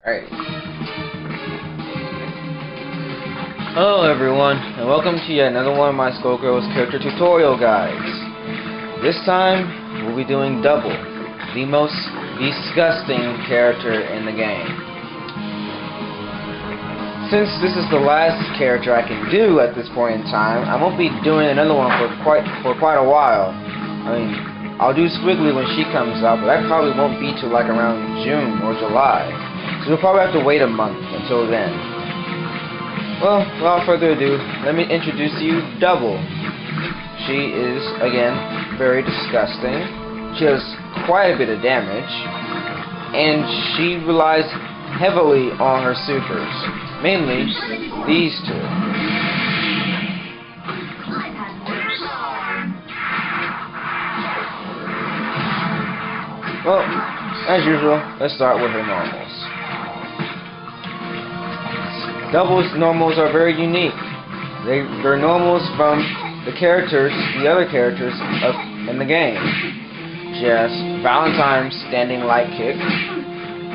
Alright. Hello everyone, and welcome to yet another one of my Skullgirls character tutorial guides. This time, we'll be doing Double, the most disgusting character in the game. Since this is the last character I can do at this point in time, I won't be doing another one for quite a while. I mean, I'll do Squiggly when she comes out, but that probably won't be till like around June or July. So you'll probably have to wait a month until then. Well, without further ado, let me introduce to you Double. She is, again, very disgusting. She does quite a bit of damage, and she relies heavily on her supers, mainly these two. Well, as usual, let's start with her normals. Double's normals are very unique. They're normals from the other characters in the game. She has Valentine's standing light kick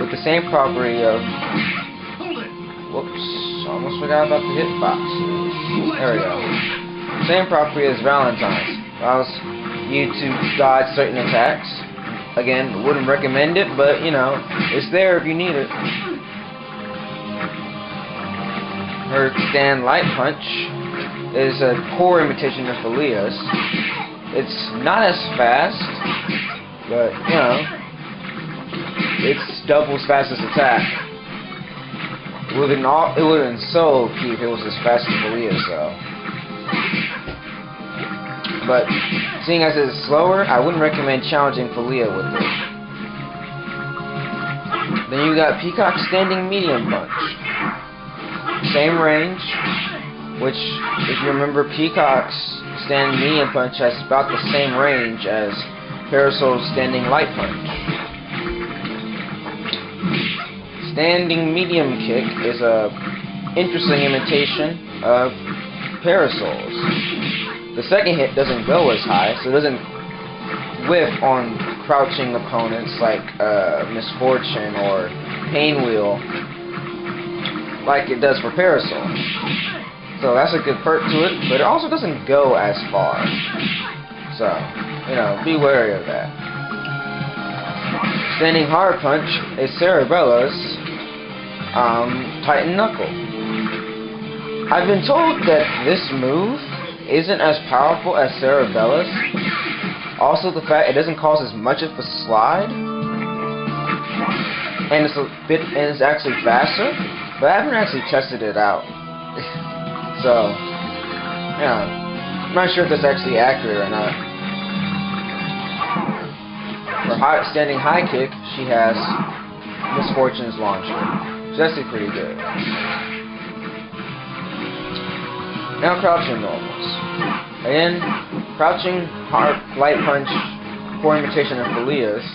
with the same property of... Whoops, almost forgot about the hitboxes. There we go. Same property as Valentine's. Allows you to dodge certain attacks. Again, wouldn't recommend it, but you know, it's there if you need it. Her stand light punch is a poor imitation of Felia's. It's not as fast, but you know, it's Double's fastest attack. It would have been so key if it was as fast as Felia's though. But seeing as it's slower, I wouldn't recommend challenging Felia with it. Then you got Peacock's standing medium punch. Same range, which, if you remember, Peacock's standing medium punch has about the same range as Parasol's standing light punch. Standing medium kick is a interesting imitation of Parasol's. The second hit doesn't go as high, so it doesn't whiff on crouching opponents like Misfortune or Painwheel like it does for Parasol. So that's a good perk to it, but it also doesn't go as far. So, you know, be wary of that. Standing hard punch is Cerebella's Titan Knuckle. I've been told that this move isn't as powerful as Cerebella's. Also, the fact it doesn't cause as much of a slide, and it's actually faster. But I haven't actually tested it out. So, yeah, I'm not sure if that's actually accurate or not. For standing high kick, she has Misfortune's launcher. So that's actually pretty good. Now crouching normals. Again, crouching hard light punch, poor imitation of Felia's.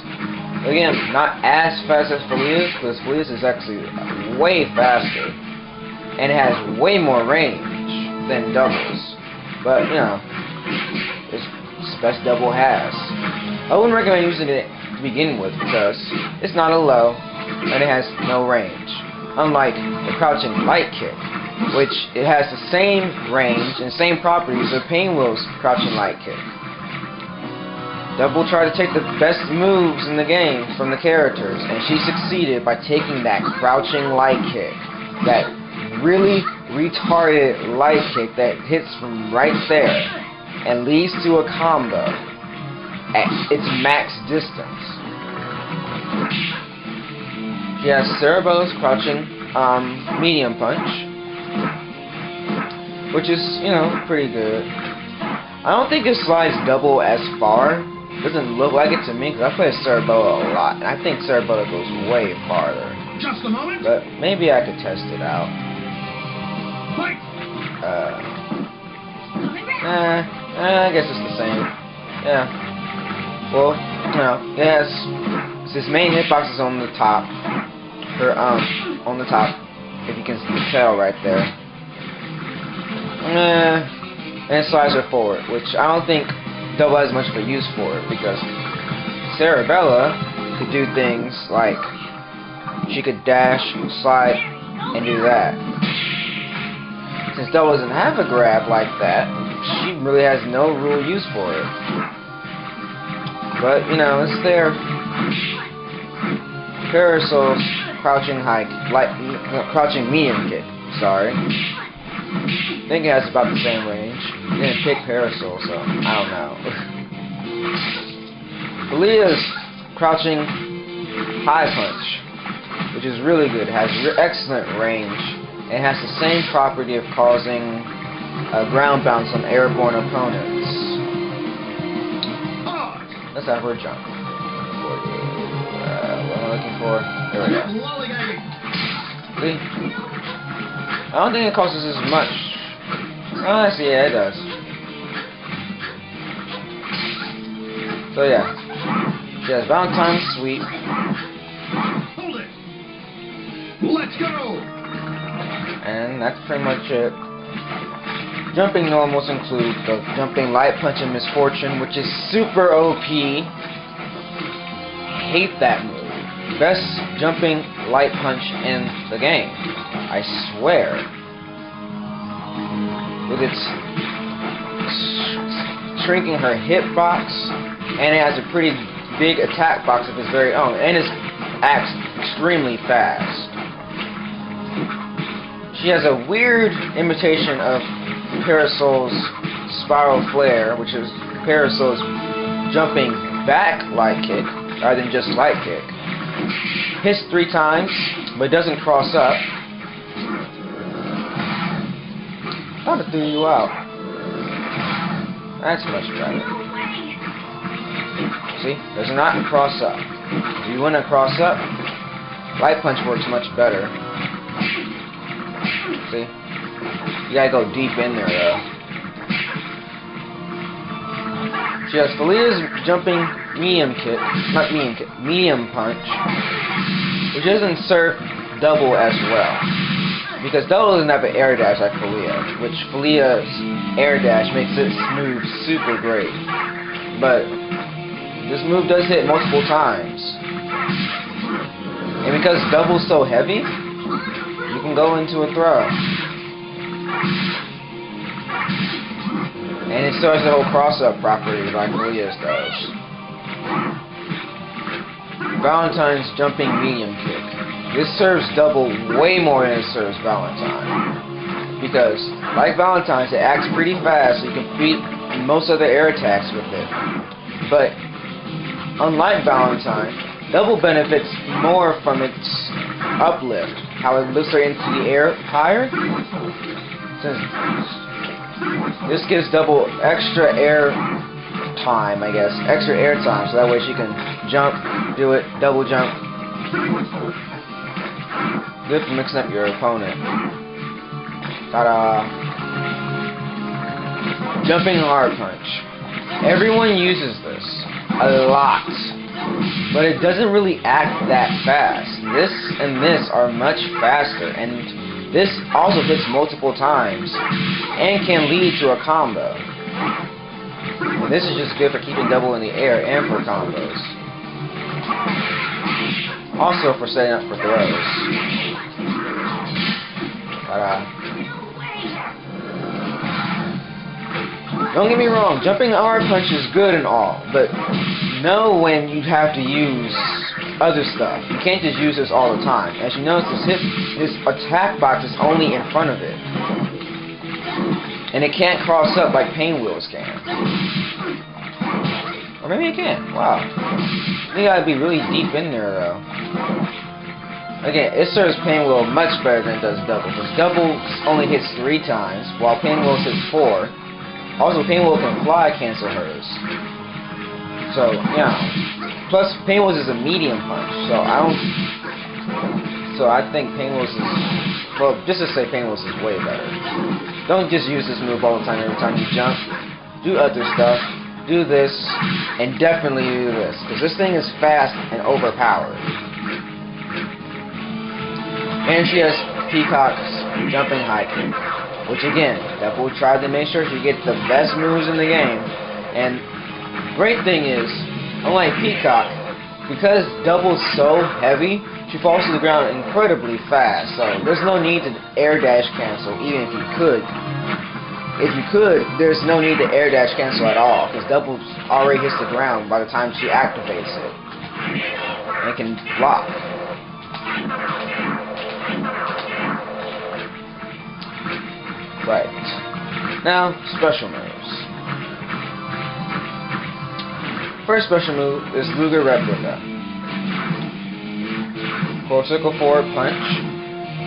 Again, not as fast as Felia's, because Felia's is actually way faster, and it has way more range than Double's. But, you know, it's the best Double has. I wouldn't recommend using it to begin with, because it's not a low, and it has no range. Unlike the crouching light kick, which it has the same range and same properties of Painwheel's crouching light kick. Double tried to take the best moves in the game from the characters, and she succeeded by taking that crouching light kick, that really retarded light kick that hits from right there and leads to a combo at its max distance. She has Cerebella's crouching medium punch, which is, you know, pretty good. I don't think it slides Double as far. Doesn't look like it to me, because I play Cerebella a lot, and I think Cerebella goes way farther. Just a moment. But maybe I could test it out. I guess it's the same. Yeah. Well, you know, it has its main hitbox is on the top. Her on the top, if you can tell right there. And it slides her forward, which I don't think Double has much of a use for it, because Cerebella could do things like she could dash, slide, and do that. Since Double doesn't have a grab like that, she really has no real use for it. But, you know, it's there. Parasol's crouching high, crouching medium kick. Sorry. I think it has about the same range. I didn't pick Parasol, so I don't know. Felia's crouching high punch, which is really good. It has excellent range. It has the same property of causing a ground bounce on airborne opponents. Let's have her jump. What am I looking for? There we go. See? I don't think it costs us as much. Oh, I see, yeah, it does. So yeah, she has Valentine's Sweep. Hold it. Let's go. And that's pretty much it. Jumping normals include the jumping light punch and misfortune, which is super OP. Hate that move. Best jumping light punch in the game. I swear. With its shrinking her hitbox, and it has a pretty big attack box of its very own, and it acts extremely fast. She has a weird imitation of Parasol's Spiral Flare, which is Parasol's jumping back light kick, rather than just light kick. Hits 3 times, but doesn't cross up. Thought it threw you out. That's much better. See? Does not cross up. If you want to cross up, light punch works much better. See? You gotta go deep in there though. She has Felia's jumping medium kick, not medium kick, medium punch, which doesn't serve Double as well. Because Double doesn't have an air dash like Felia, which Felia's air dash makes this move super great. But this move does hit multiple times. And because Double's so heavy, you can go into a throw. And it still has the whole cross-up property like Felia's does. Valentine's jumping medium kick. This serves Double way more than it serves Valentine. Because, like Valentine's, it acts pretty fast, so you can beat most other air attacks with it. But, unlike Valentine, Double benefits more from its uplift, how it lifts her into the air higher. Since this gives Double extra air time, I guess, extra air time, so that way she can jump, do it, double jump. Good for mixing up your opponent. Ta-da! Jumping hard punch. Everyone uses this a lot, but it doesn't really act that fast. This and this are much faster, and this also hits multiple times and can lead to a combo. And this is just good for keeping Double in the air and for combos. Also for setting up for throws. Don't get me wrong, jumping hard punch is good and all, but know when you have to use other stuff. You can't just use this all the time. As you notice, this attack box is only in front of it. And it can't cross up like Pain Wheels can. Or maybe it can. Wow. You gotta be really deep in there though. Again, it serves Pain Wheel much better than it does Double, because Double only hits 3 times, while Pain Wheel hits 4. Also, Pain Wheel can fly cancel hers. So, yeah. Plus, Pain Wheels is a medium punch, so I think Pain Wheels is, well, just to say Pain Wheels is way better. Don't just use this move all the time every time you jump. Do other stuff. Do this, and definitely do this, because this thing is fast and overpowered. And she has Peacock's jumping high kick, which again, Double tried to make sure she gets the best moves in the game. And great thing is, unlike Peacock, because Double's so heavy, she falls to the ground incredibly fast, so there's no need to air dash cancel, even if you could. If you could, there's no need to air dash cancel at all, because double already hits the ground by the time she activates it. And it can block. Right. Now, special moves. First special move is Luger Replica. Full circle forward punch.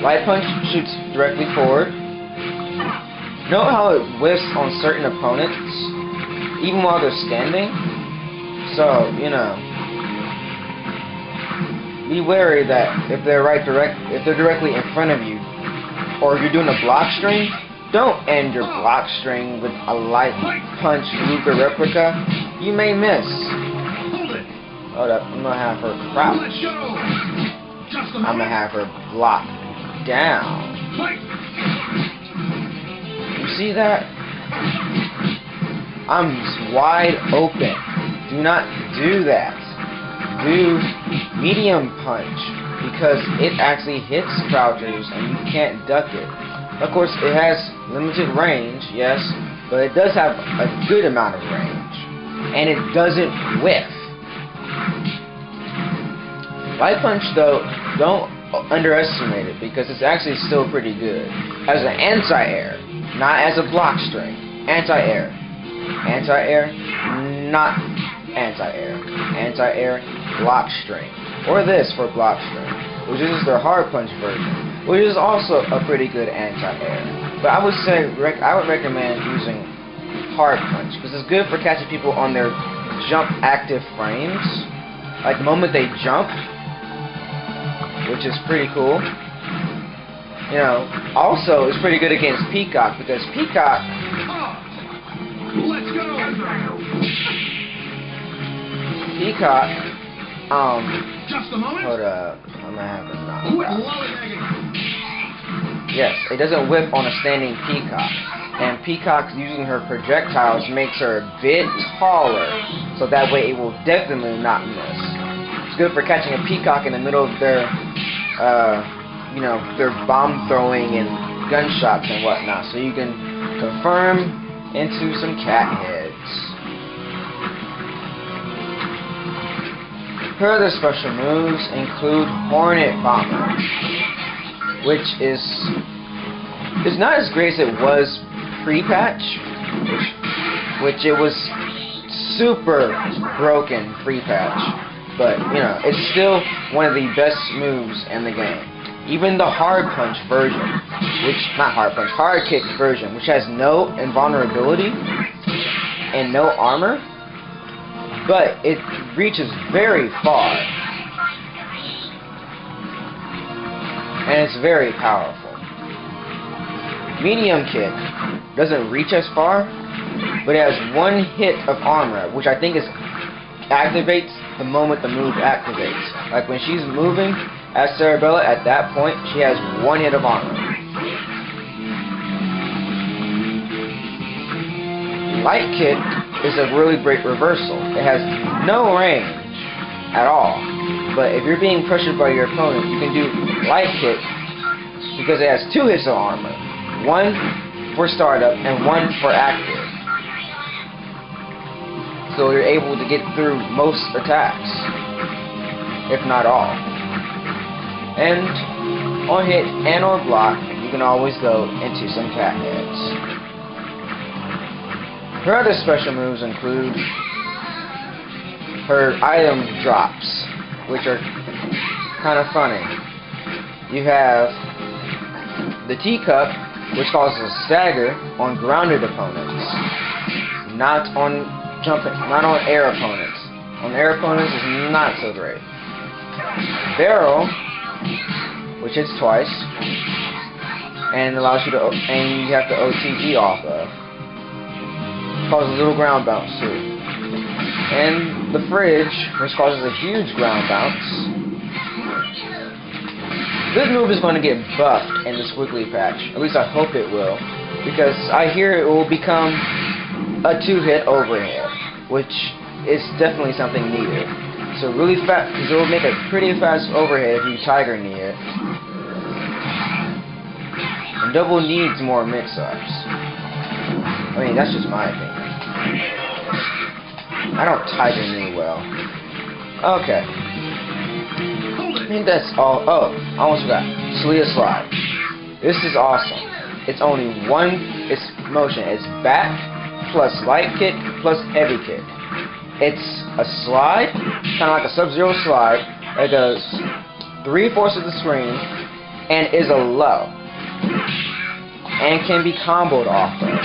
Light punch shoots directly forward. Note how it whiffs on certain opponents, even while they're standing. So, you know, be wary that if they're directly in front of you, or you're doing a block string, don't end your block string with a light punch Luger Replica. You may miss. Hold up, I'm gonna have her crouch. I'm gonna have her block down. You see that? I'm wide open. Do not do that. Do medium punch, because it actually hits crouchers and you can't duck it. Of course, it has limited range, yes, but it does have a good amount of range. And it doesn't whiff. Light punch, though, don't underestimate it, because it's actually still pretty good. As an anti-air, not as a block string. Anti-air. Anti-air, not anti-air. Anti-air, block string. Or this for block string, which is their hard punch version, which is also a pretty good anti-air. But I would say, I would recommend using hard punch, because it's good for catching people on their jump active frames. Like the moment they jump, which is pretty cool. You know, also it's pretty good against Peacock, because Peacock, Let's go. Just a moment. hold up, I'm gonna have it knocked Quit out. lollygagging. Yes, it doesn't whip on a standing Peacock. And Peacock using her projectiles makes her a bit taller, so that way it will definitely not miss. It's good for catching a Peacock in the middle of their, you know, their bomb throwing and gunshots and whatnot, so you can confirm into some cat heads. Her other special moves include Hornet Bomber, which is not as great as it was pre-patch, which it was super broken pre-patch, but you know, it's still one of the best moves in the game. Even the hard punch version, hard kick version, which has no invulnerability and no armor, but it reaches very far, and it's very powerful. Medium kick doesn't reach as far, but it has one hit of armor, which I think activates the moment the move activates. Like when she's moving as Cerebella, at that point she has one hit of armor. Light kick is a really great reversal. It has no range at all, but if you're being pressured by your opponent, you can do light kick because it has two hits of armor. One for startup and one for active. So you're able to get through most attacks, if not all. And on hit and or block, you can always go into some cat heads. Her other special moves include her item drops, which are kind of funny. You have the teacup, which causes a stagger on grounded opponents, not on air opponents. On air opponents is not so great. Barrel, which hits twice, and allows you to, and you have to OTG off of. Causes a little ground bounce too. And the fridge, which causes a huge ground bounce. This move is going to get buffed in the Squiggly patch. At least I hope it will, because I hear it will become a 2-hit overhead, which is definitely something needed. So really fast, because it will make a pretty fast overhead if you tiger knee it. And double needs more mix-ups. I mean, that's just my opinion. I don't tiger knee well. Okay. I think that's all. Oh, I almost forgot. Celia slide. This is awesome. It's only one. It's motion. It's back plus light kick plus heavy kick. It's a slide, kind of like a Sub-Zero slide. It goes 3/4 of the screen and is a low and can be comboed off of.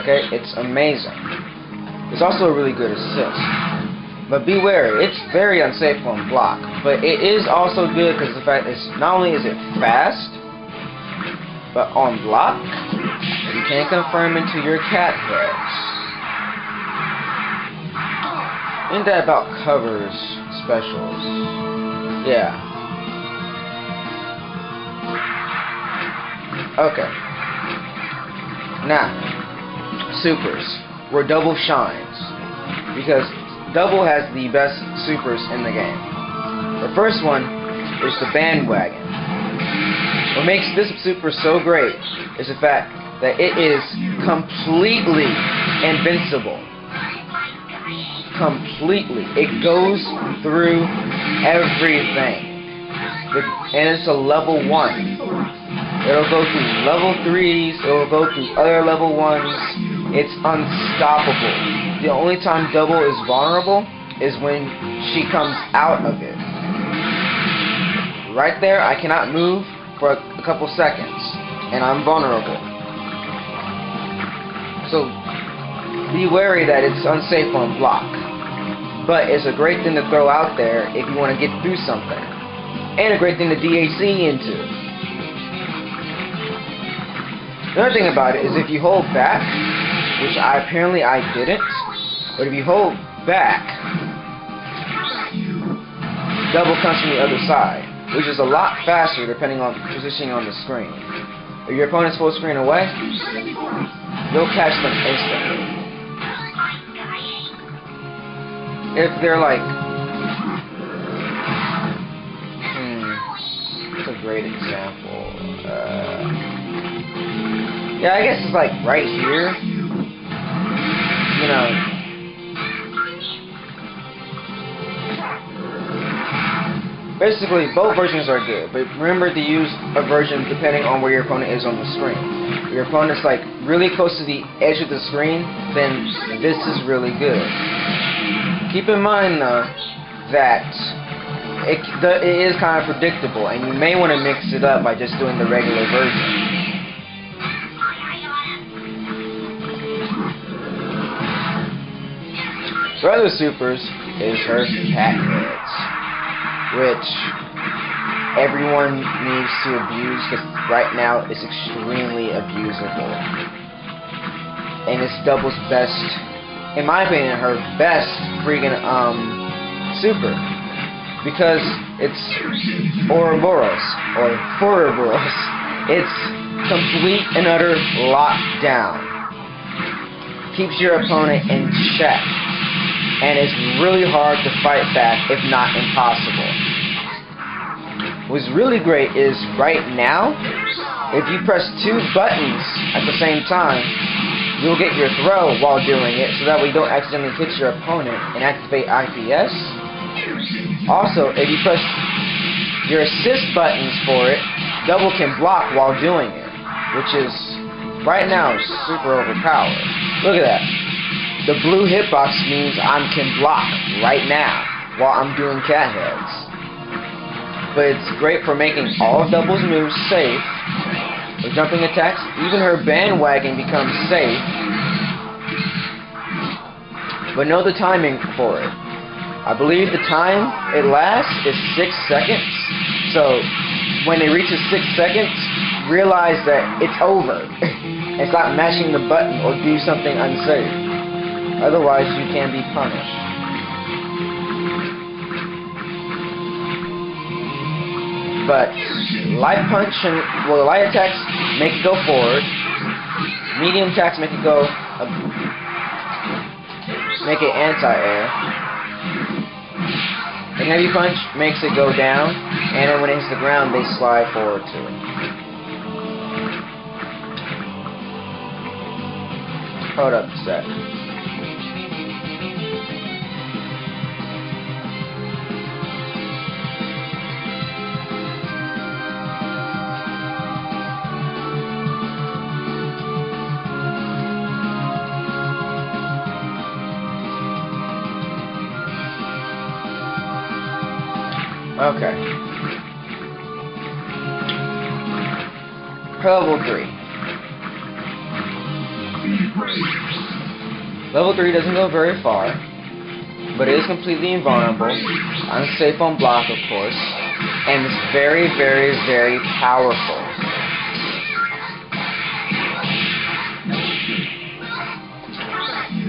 Okay, it's amazing. It's also a really good assist. But be wary, it's very unsafe on block. But it is also good because the fact is not only is it fast, but on block, you can confirm into your cat heads. Ain't that about covers specials? Yeah. Okay. Now, supers, where double shines, because double has the best supers in the game. The first one is the bandwagon. What makes this super so great is the fact that it is completely invincible. Completely. It goes through everything. And it's a level 1. It'll go through level 3s, it'll go through other level 1s. It's unstoppable. The only time double is vulnerable is when she comes out of it. Right there, I cannot move for a couple seconds, and I'm vulnerable. So, be wary that it's unsafe on block. But it's a great thing to throw out there if you want to get through something. And a great thing to DAC into. Another thing about it is if you hold back, which apparently I didn't, but if you hold back, double comes from the other side, which is a lot faster depending on positioning on the screen. If your opponent's full screen away, you'll catch them instantly. If they're like, that's a great example. Yeah, I guess it's like right here. You know. Basically, both versions are good, but remember to use a version depending on where your opponent is on the screen. If your opponent's like really close to the edge of the screen, then this is really good. Keep in mind though that it is kind of predictable, and you may want to mix it up by just doing the regular version. Her other supers is her cat heads, which everyone needs to abuse because right now it's extremely abusable. And it's Double's best, in my opinion, her best freaking super. Because it's Ouroboros, or Ouroboros. It's complete and utter lockdown. Keeps your opponent in check. And it's really hard to fight back, if not impossible. What's really great is right now, if you press 2 buttons at the same time, you'll get your throw while doing it, so that way you don't accidentally hit your opponent and activate IPS. Also, if you press your assist buttons for it, double can block while doing it, which is, right now, super overpowered. Look at that. The blue hitbox means I can block right now while I'm doing cat heads. But it's great for making all of Double's moves safe. With jumping attacks, even her bandwagon becomes safe. But know the timing for it. I believe the time it lasts is 6 seconds. So when it reaches 6 seconds, realize that it's over. And stop mashing the button or do something unsafe. Otherwise, you can be punished. But light punch and light attacks make it go forward. Medium attacks make it go make it anti-air. And heavy punch makes it go down, and then when it hits the ground, they slide forward too. Hold up a sec. Okay. Level 3. Level 3 doesn't go very far, but it is completely invulnerable, unsafe on block of course, and it's very, very, very powerful.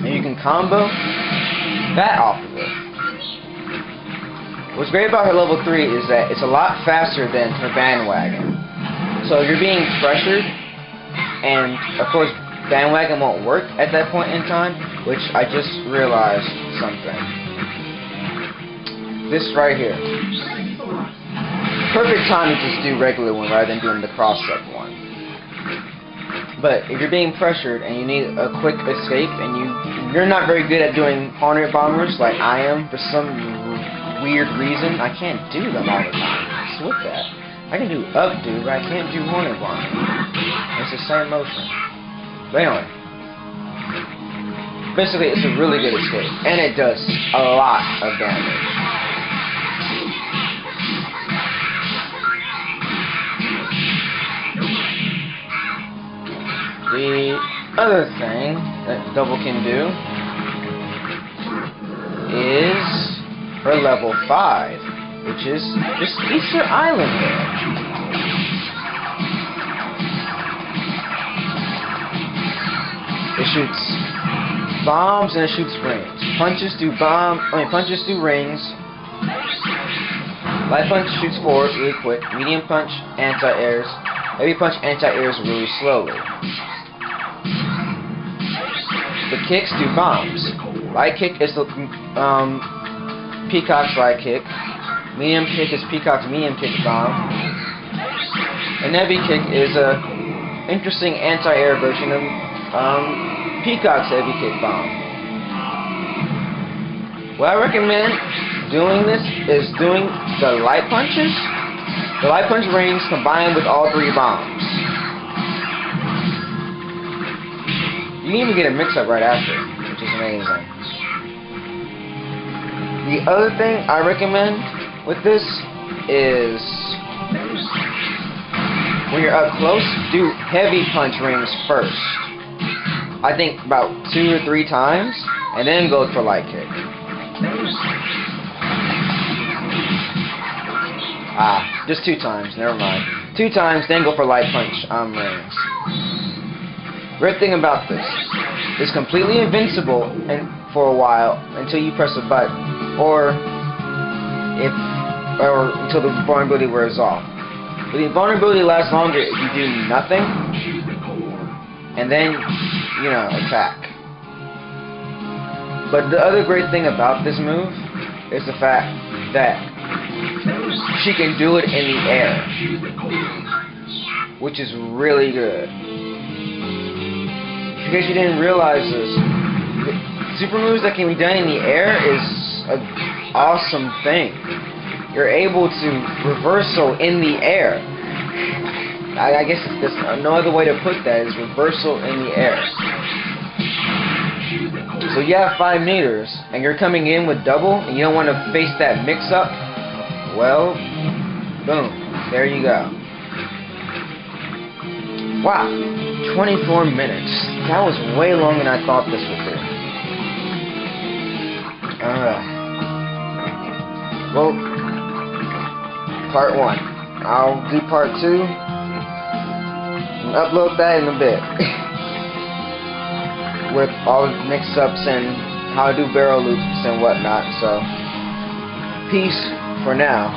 And you can combo that off of it. What's great about her level 3 is that it's a lot faster than her bandwagon. So if you're being pressured, and of course bandwagon won't work at that point in time, which I just realized something. This right here. Perfect time to just do regular one rather than doing the cross-up one. But if you're being pressured and you need a quick escape and you're not very good at doing Hornet Bombers like I am for some weird reason, I can't do them all the time. What's with that? I can do updo, but I can't do Hornet Bomber. It's the same motion. But anyway, basically it's a really good escape, and it does a lot of damage. The other thing that Double can do is her level 5, which is this Easter Island here. It shoots bombs and it shoots rings. Punches do rings. Light punch shoots forward really quick. Medium punch anti-airs. Heavy punch anti-airs really slowly. The kicks do bombs. Light kick is the Peacock's light kick. Medium kick is Peacock's medium kick bomb. And heavy kick is a interesting anti-air version of Peacock's heavy kick bomb. What I recommend doing this is doing the light punches, the light punch rings combined with all 3 bombs. You can even get a mix-up right after, which is amazing. The other thing I recommend with this is when you're up close, do heavy punch rings first. I think about 2 or 3 times, and then go for light kick. Just 2 times, never mind. 2 times, then go for light punch rings. Great thing about this, it's completely invincible for a while until you press a button, or until the vulnerability wears off. But the vulnerability lasts longer if you do nothing, and then attack. But the other great thing about this move is the fact that she can do it in the air, which is really good. In case you didn't realize this, super moves that can be done in the air is an awesome thing. You're able to reversal in the air. I guess there's no other way to put that is reversal in the air. So you have 5 meters, and you're coming in with double, and you don't want to face that mix-up. Well, boom, there you go. Wow, 24 minutes. That was way longer than I thought this would be. Alright. Well, part 1. I'll do part 2 and upload that in a bit. With all the mix-ups and how to do barrel loops and whatnot. So, peace for now.